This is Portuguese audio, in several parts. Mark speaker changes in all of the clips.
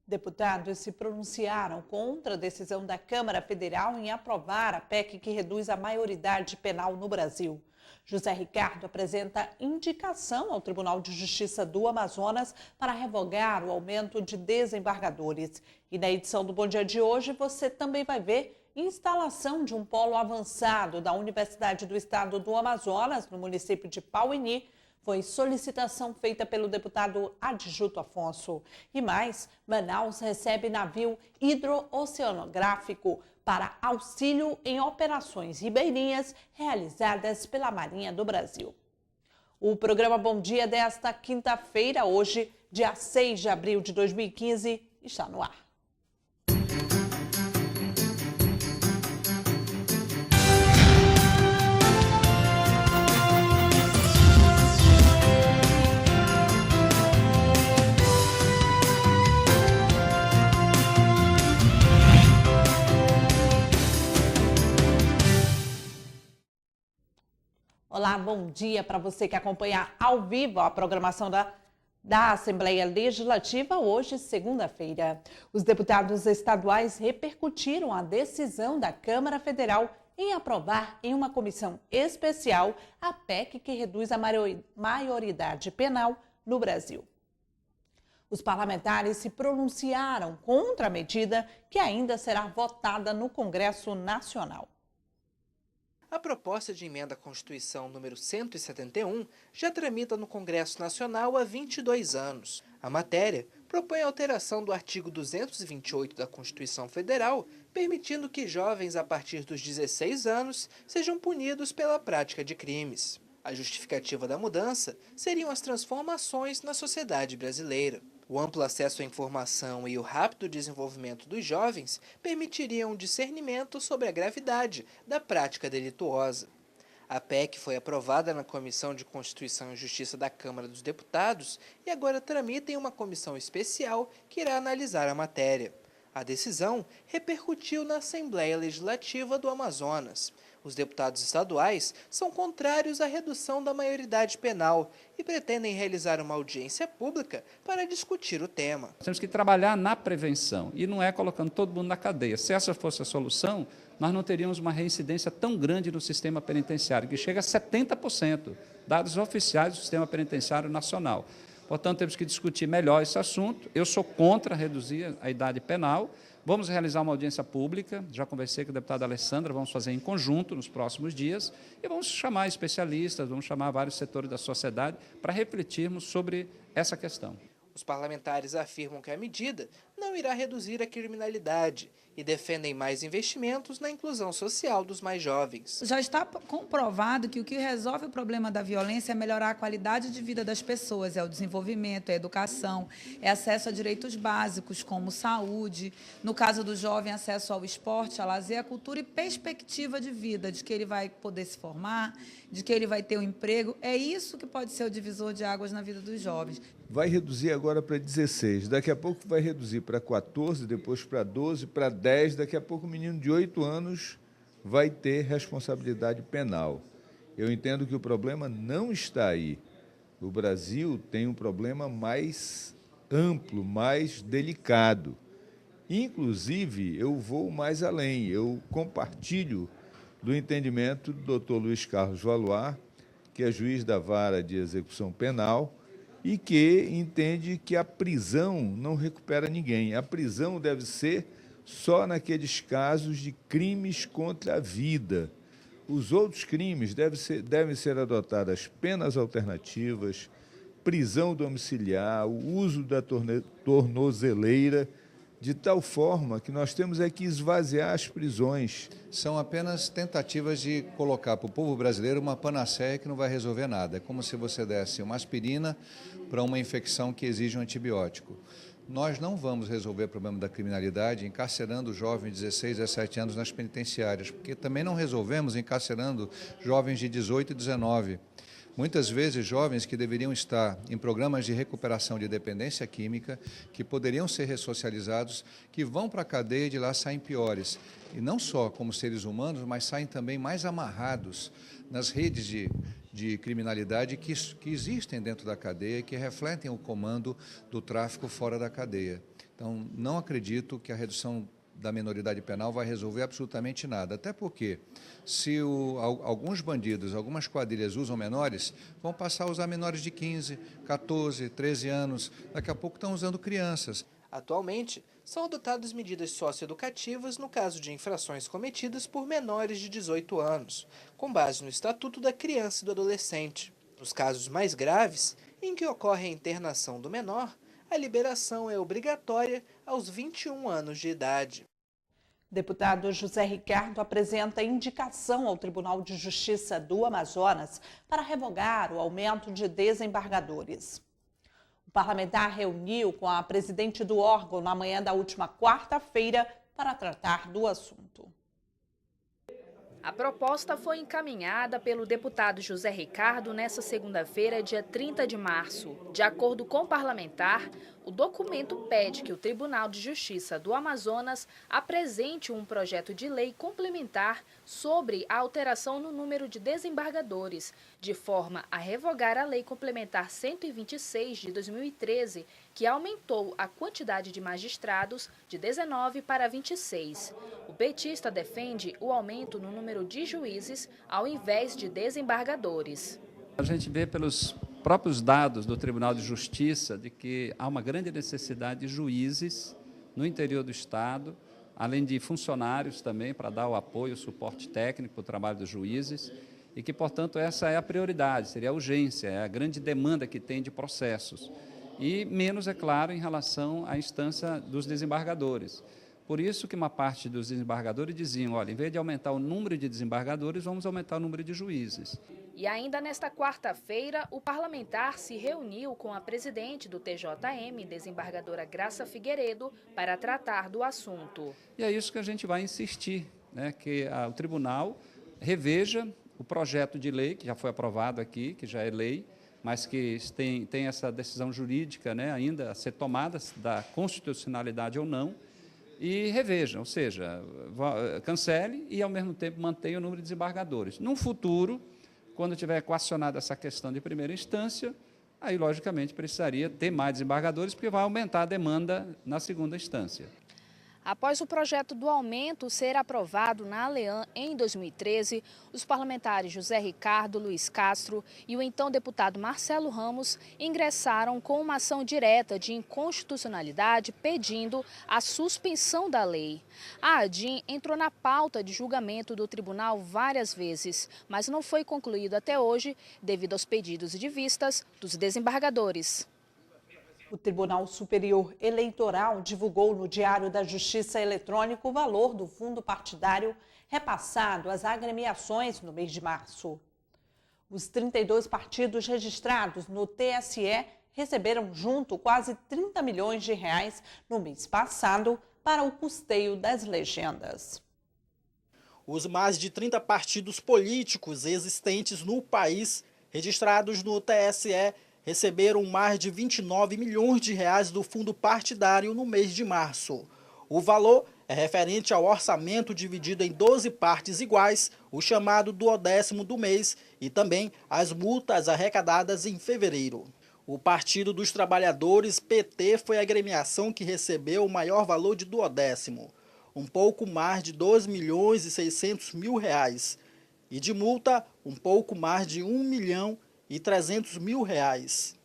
Speaker 1: Deputados se pronunciaram contra a decisão da Câmara Federal em aprovar a PEC que reduz a maioridade penal no Brasil. José Ricardo apresenta indicação ao Tribunal de Justiça do Amazonas para revogar o aumento de desembargadores. E na edição do Bom Dia de hoje você também vai ver instalação de um polo avançado da Universidade do Estado do Amazonas, no município de Pauini. Foi solicitação feita pelo deputado Adjuto Afonso. E mais, Manaus recebe navio hidrooceanográfico para auxílio em operações ribeirinhas realizadas pela Marinha do Brasil. O programa Bom Dia desta quinta-feira, hoje, dia 6 de abril de 2015, está no ar. Olá, bom dia para você que acompanha ao vivo a programação da Assembleia Legislativa hoje, segunda-feira. Os deputados estaduais repercutiram a decisão da Câmara Federal em aprovar em uma comissão especial a PEC que reduz a maioridade penal no Brasil. Os parlamentares se pronunciaram contra a medida que ainda será votada no Congresso Nacional.
Speaker 2: A proposta de emenda à Constituição número 171 já tramita no Congresso Nacional há 22 anos. A matéria propõe a alteração do artigo 228 da Constituição Federal, permitindo que jovens a partir dos 16 anos sejam punidos pela prática de crimes. A justificativa da mudança seriam as transformações na sociedade brasileira. O amplo acesso à informação e o rápido desenvolvimento dos jovens permitiriam um discernimento sobre a gravidade da prática delituosa. A PEC foi aprovada na Comissão de Constituição e Justiça da Câmara dos Deputados e agora tramita em uma comissão especial que irá analisar a matéria. A decisão repercutiu na Assembleia Legislativa do Amazonas. Os deputados estaduais são contrários à redução da maioridade penal e pretendem realizar uma audiência pública para discutir o tema.
Speaker 3: Temos que trabalhar na prevenção e não é colocando todo mundo na cadeia. Se essa fosse a solução, nós não teríamos uma reincidência tão grande no sistema penitenciário, que chega a 70%, dados oficiais do sistema penitenciário nacional. Portanto, temos que discutir melhor esse assunto. Eu sou contra reduzir a idade penal. Vamos realizar uma audiência pública, já conversei com a deputada Alessandra, vamos fazer em conjunto nos próximos dias, e vamos chamar especialistas, vamos chamar vários setores da sociedade para refletirmos sobre essa questão.
Speaker 2: Os parlamentares afirmam que a medida não irá reduzir a criminalidade e defendem mais investimentos na inclusão social dos mais jovens.
Speaker 4: Já está comprovado que o que resolve o problema da violência é melhorar a qualidade de vida das pessoas, é o desenvolvimento, é a educação, é acesso a direitos básicos como saúde, no caso do jovem, acesso ao esporte, a lazer, a cultura e perspectiva de vida, de que ele vai poder se formar, de que ele vai ter um emprego. É isso que pode ser o divisor de águas na vida dos jovens.
Speaker 5: Vai reduzir agora para 16, daqui a pouco vai reduzir para 14, depois para 12, para 10, daqui a pouco o menino de 8 anos vai ter responsabilidade penal. Eu entendo que o problema não está aí. O Brasil tem um problema mais amplo, mais delicado. Inclusive, eu vou mais além, eu compartilho do entendimento do Dr. Luiz Carlos Valois, que é juiz da Vara de Execução Penal, e que entende que a prisão não recupera ninguém. A prisão deve ser só naqueles casos de crimes contra a vida. Os outros crimes devem ser adotadas penas alternativas, prisão domiciliar, o uso da tornozeleira, de tal forma que nós temos que esvaziar as prisões.
Speaker 6: São apenas tentativas de colocar para o povo brasileiro uma panaceia que não vai resolver nada. É como se você desse uma aspirina para uma infecção que exige um antibiótico. Nós não vamos resolver o problema da criminalidade encarcerando jovens de 16, 17 anos nas penitenciárias, porque também não resolvemos encarcerando jovens de 18 e 19. Muitas vezes, jovens que deveriam estar em programas de recuperação de dependência química, que poderiam ser ressocializados, que vão para a cadeia e de lá saem piores. E não só como seres humanos, mas saem também mais amarrados nas redes de criminalidade que existem dentro da cadeia, que refletem o comando do tráfico fora da cadeia. Então, não acredito que a redução da minoridade penal vai resolver absolutamente nada. Até porque, se alguns bandidos, algumas quadrilhas usam menores, vão passar a usar menores de 15, 14, 13 anos. Daqui a pouco estão usando crianças.
Speaker 2: Atualmente, são adotadas medidas socioeducativas no caso de infrações cometidas por menores de 18 anos, com base no Estatuto da Criança e do Adolescente. Nos casos mais graves, em que ocorre a internação do menor, a liberação é obrigatória aos 21 anos de idade.
Speaker 1: Deputado José Ricardo apresenta indicação ao Tribunal de Justiça do Amazonas para revogar o aumento de desembargadores. O parlamentar reuniu com a presidente do órgão na manhã da última quarta-feira para tratar do assunto.
Speaker 7: A proposta foi encaminhada pelo deputado José Ricardo nesta segunda-feira, dia 30 de março. De acordo com o parlamentar, o documento pede que o Tribunal de Justiça do Amazonas apresente um projeto de lei complementar sobre a alteração no número de desembargadores, de forma a revogar a Lei Complementar 126 de 2013, que aumentou a quantidade de magistrados de 19 para 26. O petista defende o aumento no número de juízes ao invés de desembargadores.
Speaker 3: A gente vê pelos próprios dados do Tribunal de Justiça de que há uma grande necessidade de juízes no interior do Estado, além de funcionários também para dar o apoio, o suporte técnico para o trabalho dos juízes, e que, portanto, essa é a prioridade, seria a urgência, é a grande demanda que tem de processos. E menos, é claro, em relação à instância dos desembargadores. Por isso que uma parte dos desembargadores diziam, olha, em vez de aumentar o número de desembargadores, vamos aumentar o número de juízes.
Speaker 7: E ainda nesta quarta-feira, o parlamentar se reuniu com a presidente do TJM, desembargadora Graça Figueiredo, para tratar do assunto.
Speaker 3: E é isso que a gente vai insistir, né, que o tribunal reveja o projeto de lei, que já foi aprovado aqui, que já é lei, mas que tem essa decisão jurídica, né, ainda a ser tomada, da constitucionalidade ou não, e reveja, ou seja, cancele e, ao mesmo tempo, mantenha o número de desembargadores. Num futuro, quando tiver equacionada essa questão de primeira instância, aí, logicamente, precisaria ter mais desembargadores, porque vai aumentar a demanda na segunda instância.
Speaker 7: Após o projeto do aumento ser aprovado na ALEAN em 2013, os parlamentares José Ricardo, Luiz Castro e o então deputado Marcelo Ramos ingressaram com uma ação direta de inconstitucionalidade pedindo a suspensão da lei. A ADIM entrou na pauta de julgamento do tribunal várias vezes, mas não foi concluído até hoje devido aos pedidos de vistas dos desembargadores.
Speaker 1: O Tribunal Superior Eleitoral divulgou no Diário da Justiça Eletrônico o valor do fundo partidário repassado às agremiações no mês de março. Os 32 partidos registrados no TSE receberam junto quase 30 milhões de reais no mês passado para o custeio das legendas.
Speaker 8: Os mais de 30 partidos políticos existentes no país, registrados no TSE, receberam mais de 29 milhões de reais do fundo partidário no mês de março. O valor é referente ao orçamento dividido em 12 partes iguais, o chamado duodécimo do mês, e também as multas arrecadadas em fevereiro. O Partido dos Trabalhadores, PT, foi a agremiação que recebeu o maior valor de duodécimo, um pouco mais de 2 milhões e 600 mil reais, e de multa, um pouco mais de 1 milhão e 300 mil reais.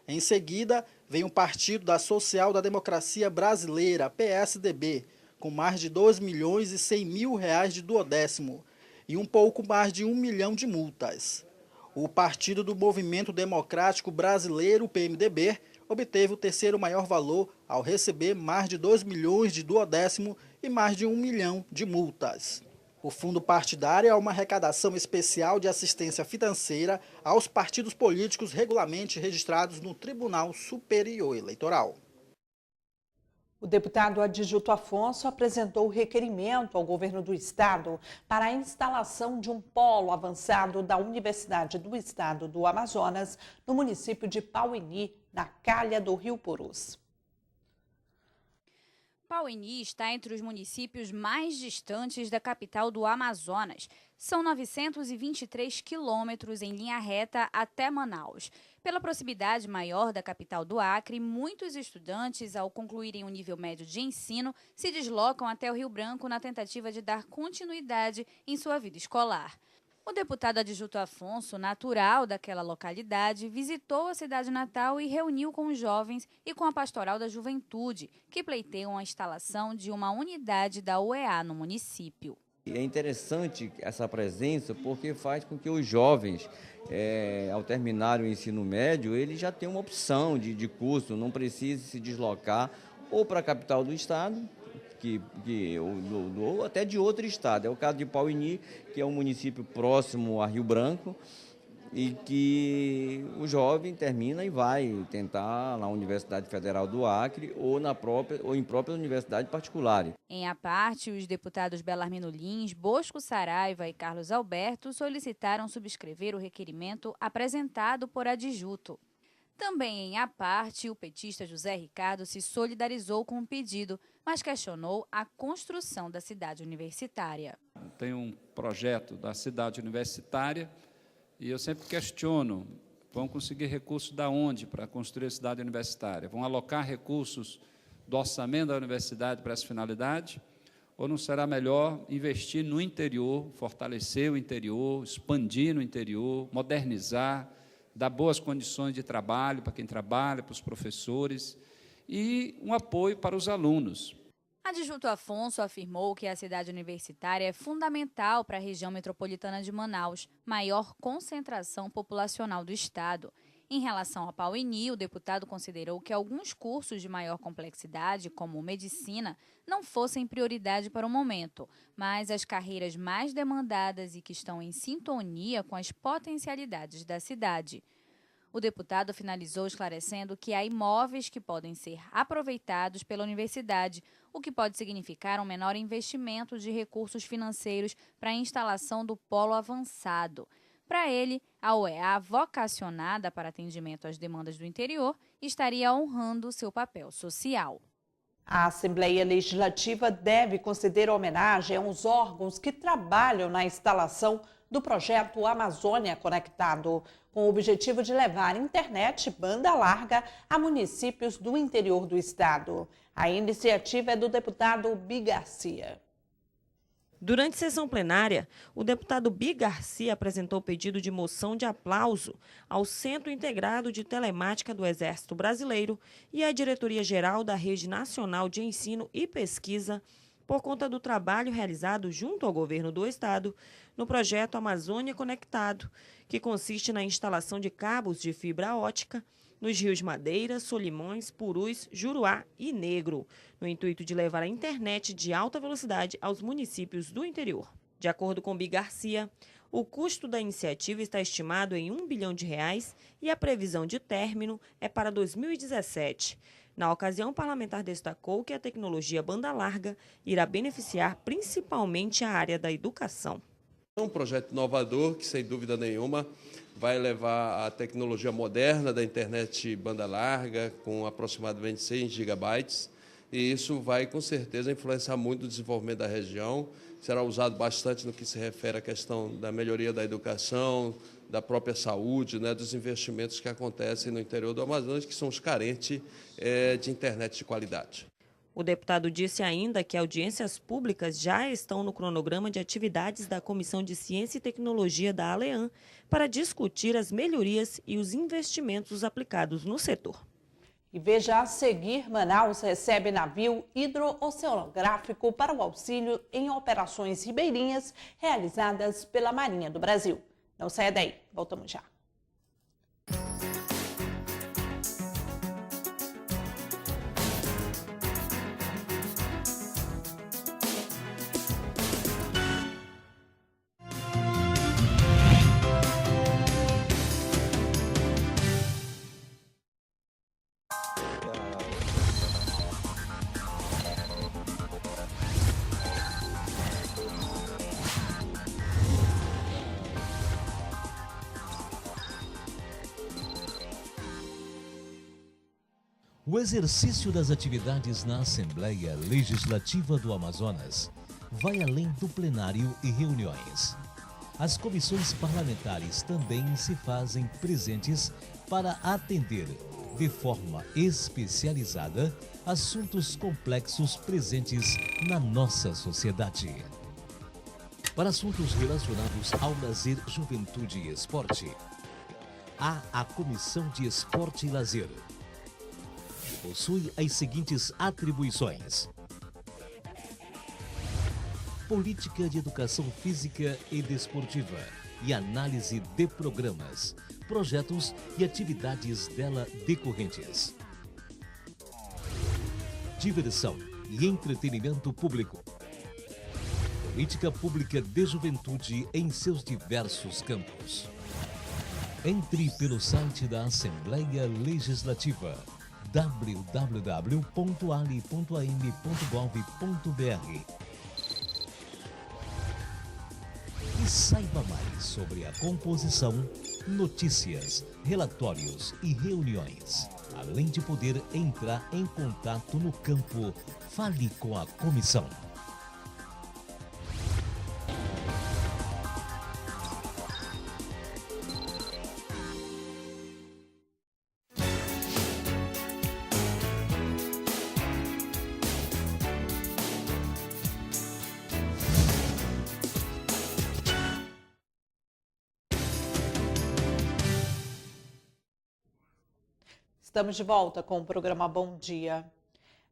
Speaker 8: Em seguida, vem o Partido da Social da Democracia Brasileira, PSDB, com mais de 2 milhões e 100 mil reais de duodécimo e um pouco mais de 1 milhão de multas. O Partido do Movimento Democrático Brasileiro, PMDB, obteve o terceiro maior valor ao receber mais de 2 milhões de duodécimo e mais de 1 milhão de multas. O fundo partidário é uma arrecadação especial de assistência financeira aos partidos políticos regularmente registrados no Tribunal Superior Eleitoral.
Speaker 1: O deputado Adilto Afonso apresentou requerimento ao governo do estado para a instalação de um polo avançado da Universidade do Estado do Amazonas no município de Pauini, na calha do Rio Purus.
Speaker 9: Pauini está entre os municípios mais distantes da capital do Amazonas, São 923 quilômetros em linha reta até Manaus. Pela proximidade maior da capital do Acre, muitos estudantes, ao concluírem o nível médio de ensino, se deslocam até o Rio Branco na tentativa de dar continuidade em sua vida escolar. O deputado Adjuto Afonso, natural daquela localidade, visitou a cidade natal e reuniu com os jovens e com a Pastoral da Juventude, que pleiteiam a instalação de uma unidade da UEA no município.
Speaker 10: É interessante essa presença porque faz com que os jovens, ao terminar o ensino médio, eles já tenham uma opção de curso, não precise se deslocar ou para a capital do estado, ou até de outro estado. É o caso de Pauini, que é um município próximo a Rio Branco, e que o jovem termina e vai tentar na Universidade Federal do Acre ou em própria universidade particular.
Speaker 9: Em a parte, os deputados Belarmino Lins, Bosco Saraiva e Carlos Alberto solicitaram subscrever o requerimento apresentado por Adjuto. Também em a parte, o petista José Ricardo se solidarizou com o pedido, mas questionou a construção da cidade universitária.
Speaker 3: Tem um projeto da cidade universitária e eu sempre questiono, vão conseguir recursos da onde para construir a cidade universitária? Vão alocar recursos do orçamento da universidade para essa finalidade? Ou não será melhor investir no interior, fortalecer o interior, expandir no interior, modernizar, dar boas condições de trabalho para quem trabalha, para os professores e um apoio para os alunos.
Speaker 9: Adjuto Afonso afirmou que a cidade universitária é fundamental para a região metropolitana de Manaus, maior concentração populacional do estado. Em relação a Pauini, o deputado considerou que alguns cursos de maior complexidade, como medicina, não fossem prioridade para o momento, mas as carreiras mais demandadas e que estão em sintonia com as potencialidades da cidade. O deputado finalizou esclarecendo que há imóveis que podem ser aproveitados pela universidade, o que pode significar um menor investimento de recursos financeiros para a instalação do polo avançado. Para ele, a UEA, vocacionada para atendimento às demandas do interior, estaria honrando seu papel social.
Speaker 1: A Assembleia Legislativa deve conceder homenagem aos órgãos que trabalham na instalação do projeto Amazônia Conectado, com o objetivo de levar internet banda larga a municípios do interior do estado. A iniciativa é do deputado Bi Garcia.
Speaker 11: Durante sessão plenária, o deputado Bi Garcia apresentou pedido de moção de aplauso ao Centro Integrado de Telemática do Exército Brasileiro e à Diretoria-Geral da Rede Nacional de Ensino e Pesquisa por conta do trabalho realizado junto ao governo do estado no projeto Amazônia Conectado, que consiste na instalação de cabos de fibra ótica nos rios Madeira, Solimões, Purus, Juruá e Negro, no intuito de levar a internet de alta velocidade aos municípios do interior. De acordo com Bi Garcia, o custo da iniciativa está estimado em R$1 bilhão e a previsão de término é para 2017. Na ocasião, o parlamentar destacou que a tecnologia banda larga irá beneficiar principalmente a área da educação.
Speaker 12: É um projeto inovador que, sem dúvida nenhuma, vai levar a tecnologia moderna da internet banda larga, com aproximadamente 100 gigabytes, e isso vai, com certeza, influenciar muito o desenvolvimento da região. Será usado bastante no que se refere à questão da melhoria da educação, da própria saúde, dos investimentos que acontecem no interior do Amazonas, que são os carentes de internet de qualidade.
Speaker 11: O deputado disse ainda que audiências públicas já estão no cronograma de atividades da Comissão de Ciência e Tecnologia da ALEAN para discutir as melhorias e os investimentos aplicados no setor.
Speaker 1: E veja a seguir, Manaus recebe navio hidrooceanográfico para o auxílio em operações ribeirinhas realizadas pela Marinha do Brasil. Não saia daí, voltamos já.
Speaker 13: O exercício das atividades na Assembleia Legislativa do Amazonas vai além do plenário e reuniões. As comissões parlamentares também se fazem presentes para atender, de forma especializada, assuntos complexos presentes na nossa sociedade. Para assuntos relacionados ao lazer, juventude e esporte, há a Comissão de Esporte e Lazer, que possui as seguintes atribuições: política de educação física e desportiva e análise de programas, projetos e atividades dela decorrentes. Diversão e entretenimento público. Política pública de juventude em seus diversos campos. Entre pelo site da Assembleia Legislativa www.ali.am.gov.br e saiba mais sobre a composição, notícias, relatórios e reuniões. Além de poder entrar em contato no campo, fale com a comissão.
Speaker 1: Estamos de volta com o programa Bom Dia.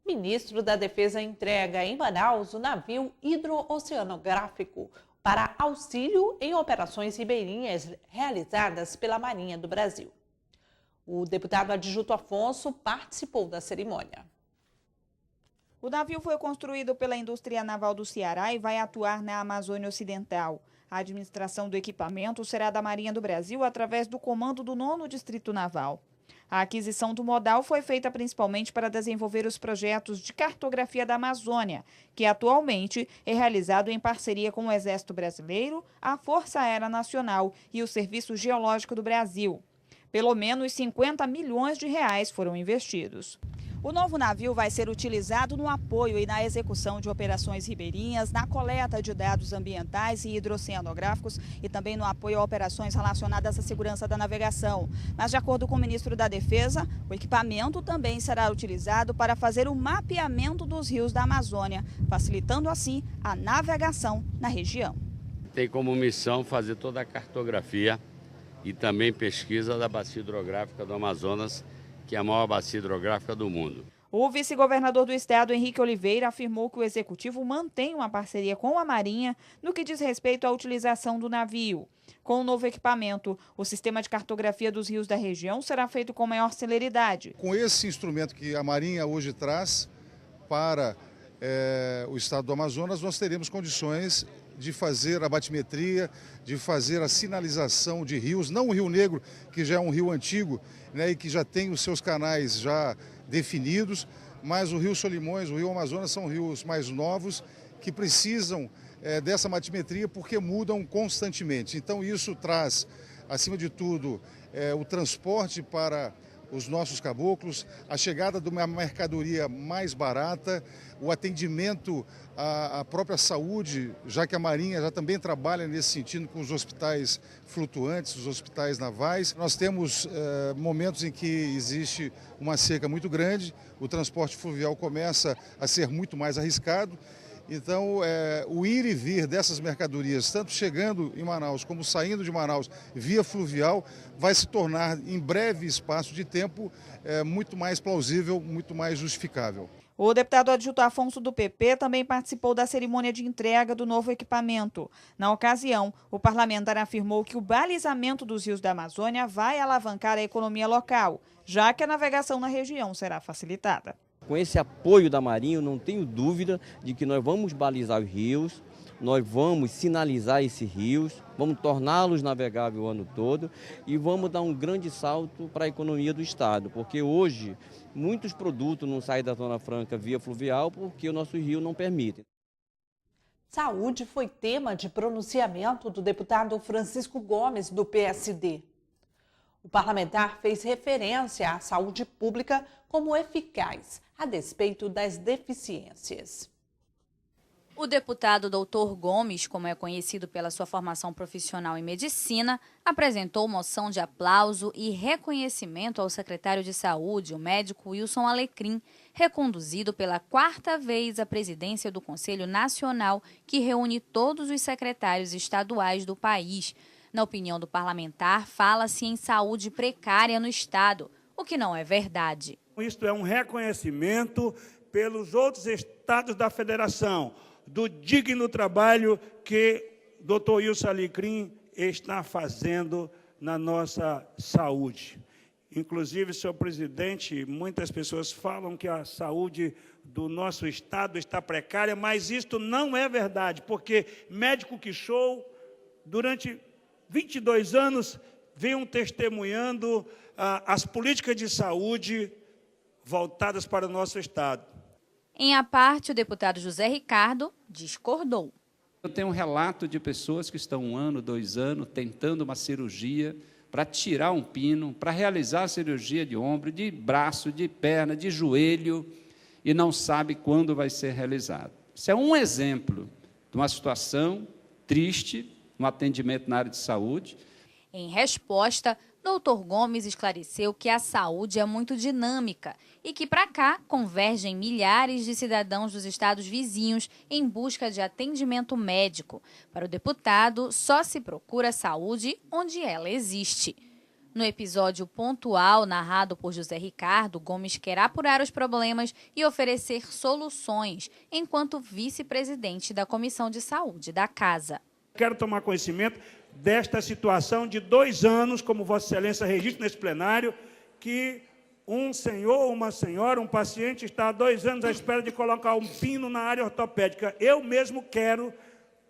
Speaker 1: Ministro da Defesa entrega em Manaus o navio hidrooceanográfico para auxílio em operações ribeirinhas realizadas pela Marinha do Brasil. O deputado Adjuto Afonso participou da cerimônia.
Speaker 14: O navio foi construído pela Indústria Naval do Ceará e vai atuar na Amazônia Ocidental. A administração do equipamento será da Marinha do Brasil através do comando do 9º Distrito Naval. A aquisição do modal foi feita principalmente para desenvolver os projetos de cartografia da Amazônia, que atualmente é realizado em parceria com o Exército Brasileiro, a Força Aérea Nacional e o Serviço Geológico do Brasil. Pelo menos 50 milhões de reais foram investidos. O novo navio vai ser utilizado no apoio e na execução de operações ribeirinhas, na coleta de dados ambientais e hidroceanográficos e também no apoio a operações relacionadas à segurança da navegação. Mas, de acordo com o ministro da Defesa, o equipamento também será utilizado para fazer o mapeamento dos rios da Amazônia, facilitando assim a navegação na região.
Speaker 15: Tem como missão fazer toda a cartografia e também pesquisa da bacia hidrográfica do Amazonas, que é a maior bacia hidrográfica do mundo.
Speaker 14: O vice-governador do estado, Henrique Oliveira, afirmou que o executivo mantém uma parceria com a Marinha no que diz respeito à utilização do navio. Com o novo equipamento, o sistema de cartografia dos rios da região será feito com maior celeridade.
Speaker 16: Com esse instrumento que a Marinha hoje traz para o estado do Amazonas, nós teremos condições de fazer a batimetria, de fazer a sinalização de rios, não o Rio Negro, que já é um rio antigo, né, e que já tem os seus canais já definidos, mas o Rio Solimões, o Rio Amazonas são rios mais novos que precisam dessa batimetria porque mudam constantemente. Então isso traz, acima de tudo, o transporte para os nossos caboclos, a chegada de uma mercadoria mais barata, o atendimento à própria saúde, já que a Marinha já também trabalha nesse sentido com os hospitais flutuantes, os hospitais navais. Nós temos momentos em que existe uma seca muito grande, o transporte fluvial começa a ser muito mais arriscado. Então, o ir e vir dessas mercadorias, tanto chegando em Manaus como saindo de Manaus via fluvial, vai se tornar, em breve espaço de tempo, muito mais plausível, muito mais justificável.
Speaker 14: O deputado Adjuto Afonso do PP também participou da cerimônia de entrega do novo equipamento. Na ocasião, o parlamentar afirmou que o balizamento dos rios da Amazônia vai alavancar a economia local, já que a navegação na região será facilitada.
Speaker 10: Com esse apoio da Marinha, eu não tenho dúvida de que nós vamos balizar os rios, nós vamos sinalizar esses rios, vamos torná-los navegáveis o ano todo e vamos dar um grande salto para a economia do estado, porque hoje muitos produtos não saem da Zona Franca via fluvial porque o nosso rio não permite.
Speaker 1: Saúde foi tema de pronunciamento do deputado Francisco Gomes, do PSD. O parlamentar fez referência à saúde pública como eficaz, a despeito das deficiências.
Speaker 9: O deputado Dr. Gomes, como é conhecido pela sua formação profissional em medicina, apresentou moção de aplauso e reconhecimento ao secretário de Saúde, o médico Wilson Alecrim, reconduzido pela 4ª vez à presidência do Conselho Nacional, que reúne todos os secretários estaduais do país. Na opinião do parlamentar, fala-se em saúde precária no Estado, o que não é verdade.
Speaker 17: Isto é um reconhecimento pelos outros estados da federação do digno trabalho que Dr. Wilson Alecrim está fazendo na nossa saúde. Inclusive, senhor presidente, muitas pessoas falam que a saúde do nosso estado está precária, mas isto não é verdade, porque médico que sou, durante 22 anos, venho testemunhando as políticas de saúde voltadas para o nosso estado.
Speaker 9: Em a parte, o deputado José Ricardo discordou.
Speaker 3: Eu tenho um relato de pessoas que estão 1 ano, 2 anos, tentando uma cirurgia para tirar um pino, para realizar a cirurgia de ombro, de braço, de perna, de joelho, e não sabe quando vai ser realizado. Isso é um exemplo de uma situação triste, um atendimento na área de saúde.
Speaker 9: Em resposta, Dr. Gomes esclareceu que a saúde é muito dinâmica e que para cá convergem milhares de cidadãos dos estados vizinhos em busca de atendimento médico. Para o deputado, só se procura saúde onde ela existe. No episódio pontual narrado por José Ricardo, Gomes quer apurar os problemas e oferecer soluções, enquanto vice-presidente da Comissão de Saúde da Casa.
Speaker 17: Quero tomar conhecimento desta situação de 2 anos, como Vossa Excelência registra nesse plenário, que um senhor ou uma senhora, um paciente, está há 2 anos à espera de colocar um pino na área ortopédica. Eu mesmo quero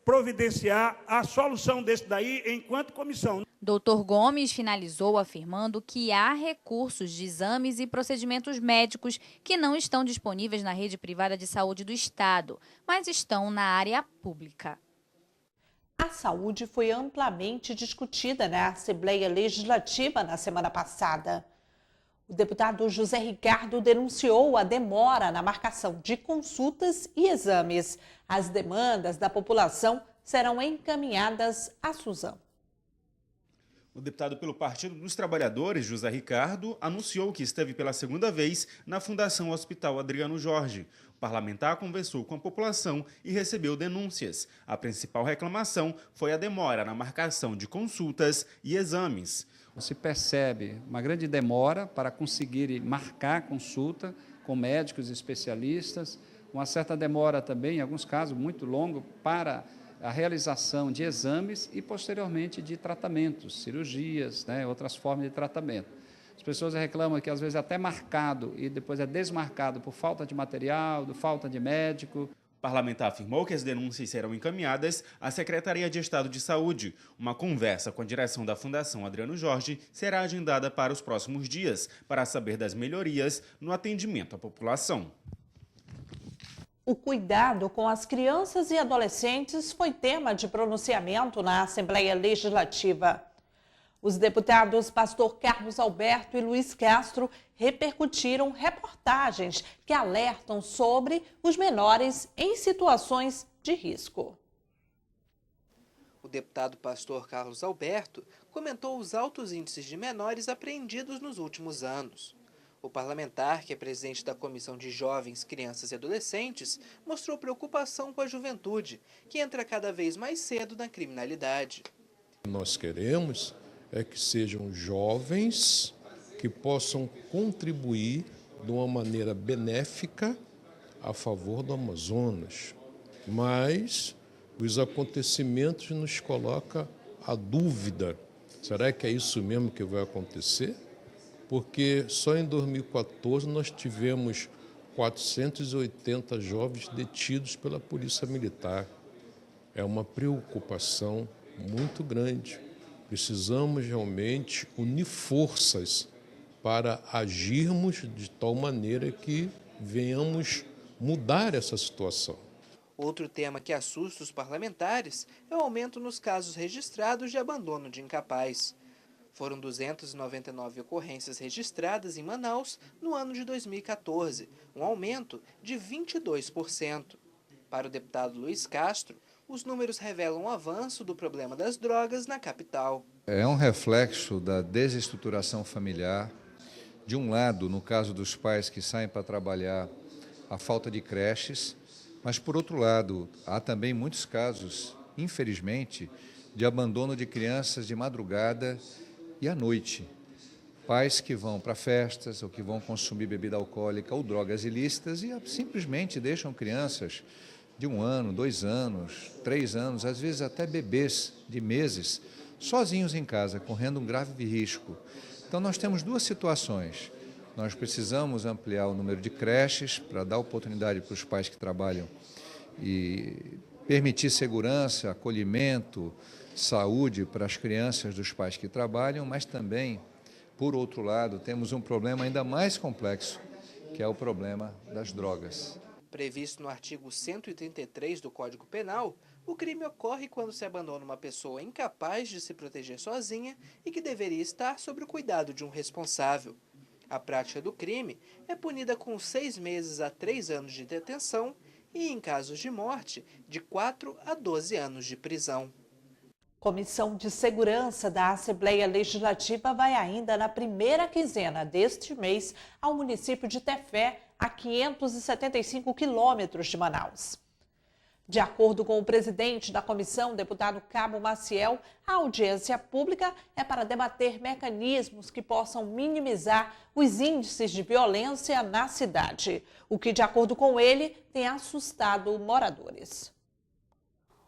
Speaker 17: providenciar a solução desse daí enquanto comissão.
Speaker 9: Dr. Gomes finalizou afirmando que há recursos de exames e procedimentos médicos que não estão disponíveis na rede privada de saúde do Estado, mas estão na área pública.
Speaker 1: A saúde foi amplamente discutida na Assembleia Legislativa na semana passada. O deputado José Ricardo denunciou a demora na marcação de consultas e exames. As demandas da população serão encaminhadas à Suzão.
Speaker 18: O deputado pelo Partido dos Trabalhadores, José Ricardo, anunciou que esteve pela 2ª vez na Fundação Hospital Adriano Jorge. O parlamentar conversou com a população e recebeu denúncias. A principal reclamação foi a demora na marcação de consultas e exames.
Speaker 3: Se percebe uma grande demora para conseguir marcar a consulta com médicos especialistas, uma certa demora também, em alguns casos muito longo, para a realização de exames e, posteriormente, de tratamentos, cirurgias, outras formas de tratamento. As pessoas reclamam que, às vezes, é até marcado e depois é desmarcado por falta de material, falta de médico.
Speaker 18: O parlamentar afirmou que as denúncias serão encaminhadas à Secretaria de Estado de Saúde. Uma conversa com a direção da Fundação Adriano Jorge será agendada para os próximos dias, para saber das melhorias no atendimento à população.
Speaker 1: O cuidado com as crianças e adolescentes foi tema de pronunciamento na Assembleia Legislativa. Os deputados Pastor Carlos Alberto e Luiz Castro repercutiram reportagens que alertam sobre os menores em situações de risco.
Speaker 2: O deputado Pastor Carlos Alberto comentou os altos índices de menores apreendidos nos últimos anos. O parlamentar, que é presidente da Comissão de Jovens, Crianças e Adolescentes, mostrou preocupação com a juventude, que entra cada vez mais cedo na criminalidade.
Speaker 19: Nós queremos que sejam jovens que possam contribuir de uma maneira benéfica a favor do Amazonas. Mas os acontecimentos nos colocam a dúvida. Será que é isso mesmo que vai acontecer? Porque só em 2014 nós tivemos 480 jovens detidos pela Polícia Militar. É uma preocupação muito grande. Precisamos realmente unir forças para agirmos de tal maneira que venhamos mudar essa situação.
Speaker 2: Outro tema que assusta os parlamentares é o aumento nos casos registrados de abandono de incapaz. Foram 299 ocorrências registradas em Manaus no ano de 2014, um aumento de 22%. Para o deputado Luiz Castro, os números revelam o avanço do problema das drogas na capital.
Speaker 6: É um reflexo da desestruturação familiar. De um lado, no caso dos pais que saem para trabalhar, a falta de creches, mas, por outro lado, há também muitos casos, infelizmente, de abandono de crianças de madrugada e à noite. Pais que vão para festas ou que vão consumir bebida alcoólica ou drogas ilícitas e simplesmente deixam crianças de 1 ano, 2 anos, 3 anos, às vezes até bebês de meses, sozinhos em casa, correndo um grave risco. Então, nós temos duas situações. Nós precisamos ampliar o número de creches para dar oportunidade para os pais que trabalham e permitir segurança, acolhimento, saúde para as crianças dos pais que trabalham, mas também, por outro lado, temos um problema ainda mais complexo, que é o problema das drogas.
Speaker 2: Previsto no artigo 133 do Código Penal, o crime ocorre quando se abandona uma pessoa incapaz de se proteger sozinha e que deveria estar sob o cuidado de um responsável. A prática do crime é punida com 6 meses a 3 anos de detenção e, em casos de morte, de 4 a 12 anos de prisão.
Speaker 1: Comissão de Segurança da Assembleia Legislativa vai ainda na primeira quinzena deste mês ao município de Tefé, a 575 quilômetros de Manaus. De acordo com o presidente da comissão, deputado Cabo Maciel, a audiência pública é para debater mecanismos que possam minimizar os índices de violência na cidade, o que, de acordo com ele, tem assustado moradores.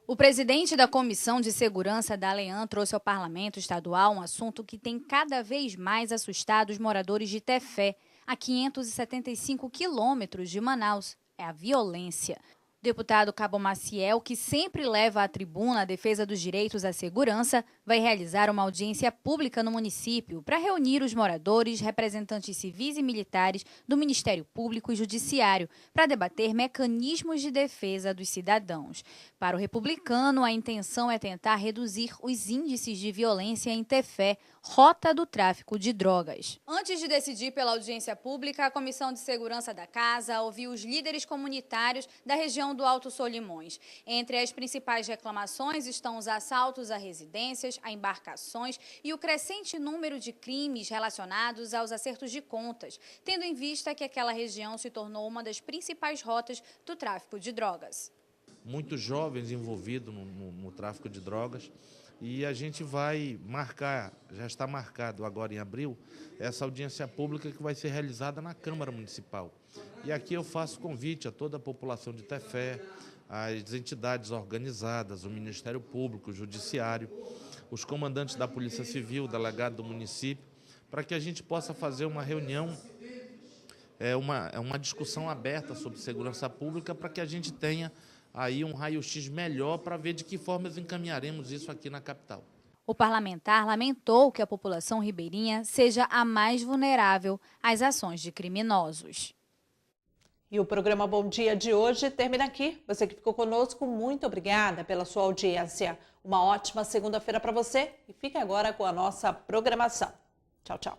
Speaker 9: O presidente da Comissão de Segurança da ALEAN trouxe ao Parlamento Estadual um assunto que tem cada vez mais assustado os moradores de Tefé, a 575 quilômetros de Manaus, é a violência. O deputado Cabo Maciel, que sempre leva à tribuna a defesa dos direitos à segurança, vai realizar uma audiência pública no município para reunir os moradores, representantes civis e militares do Ministério Público e Judiciário para debater mecanismos de defesa dos cidadãos. Para o republicano, a intenção é tentar reduzir os índices de violência em Tefé, rota do tráfico de drogas. Antes de decidir pela audiência pública, a Comissão de Segurança da Casa ouviu os líderes comunitários da região do Alto Solimões. Entre as principais reclamações estão os assaltos a residências, a embarcações e o crescente número de crimes relacionados aos acertos de contas, tendo em vista que aquela região se tornou uma das principais rotas do tráfico de drogas.
Speaker 20: Muitos jovens envolvidos no tráfico de drogas. E a gente vai marcar, já está marcado agora em abril, essa audiência pública que vai ser realizada na Câmara Municipal. E aqui eu faço convite a toda a população de Tefé, as entidades organizadas, o Ministério Público, o Judiciário, os comandantes da Polícia Civil, o delegado do município, para que a gente possa fazer uma reunião, uma discussão aberta sobre segurança pública, para que a gente tenha aí um raio-x melhor para ver de que forma encaminharemos isso aqui na capital.
Speaker 9: O parlamentar lamentou que a população ribeirinha seja a mais vulnerável às ações de criminosos.
Speaker 1: E o programa Bom Dia de hoje termina aqui. Você que ficou conosco, muito obrigada pela sua audiência. Uma ótima segunda-feira para você e fique agora com a nossa programação. Tchau, tchau.